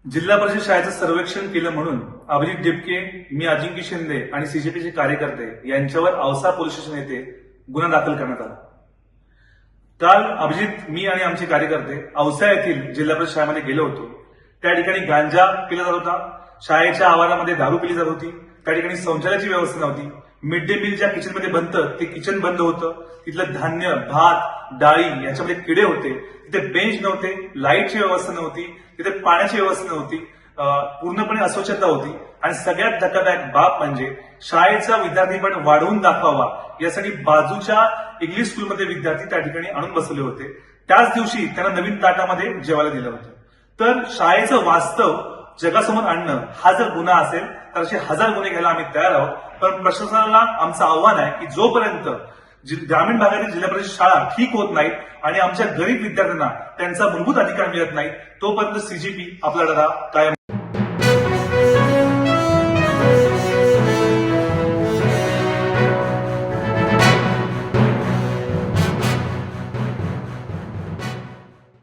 जिल्हा परिषद शाळेचं सर्वेक्षण केलं म्हणून अभिजित डिपके, मी अजिंक्य शिंदे आणि सीजेपीचे कार्यकर्ते यांच्यावर औसा पोलीस स्टेशन येथे गुन्हा दाखल करण्यात आला। काल अभिजित, मी आणि आमचे कार्यकर्ते औसा येथील जिल्हा परिषद शाळेमध्ये गेलो होतो। त्या ठिकाणी गांजा पिला जात होता, शाळेच्या आवारामध्ये दारू पिली जात होती, त्या ठिकाणी शौचालयाची व्यवस्था नव्हती, मिड डे मील ज्या किचनमध्ये बनतं ते किचन बंद होतं, तिथलं धान्य, भात, डाळी याच्यामध्ये किडे होते, तिथे बेंच नव्हते, लाईटची व्यवस्था नव्हती, तिथे पाण्याची व्यवस्था नव्हती, पूर्णपणे अस्वच्छता होती आणि सगळ्यात धक्कादायक बाब म्हणजे शाळेचा विद्यार्थी पण वाढवून दाखवावा यासाठी बाजूच्या इंग्लिश स्कूलमध्ये विद्यार्थी त्या ठिकाणी आणून बसवले होते। त्याच दिवशी त्यांना नवीन ताटामध्ये जेवायला दिलं होतं। तर शाळेचं वास्तव जगासमोर आणणं हा जर गुन्हा असेल तर असे 1000 गुन्हे घ्यायला आम्ही तयार आहोत। पण प्रशासनाला आमचं आव्हान आहे की जोपर्यंत ग्रामीण भागातील जिल्हा परिषद शाळा ठीक होत नाहीत आणि आमच्या गरीब विद्यार्थ्यांना त्यांचा मूलभूत अधिकार मिळत नाही तोपर्यंत सीजीपी आपला लढा कायम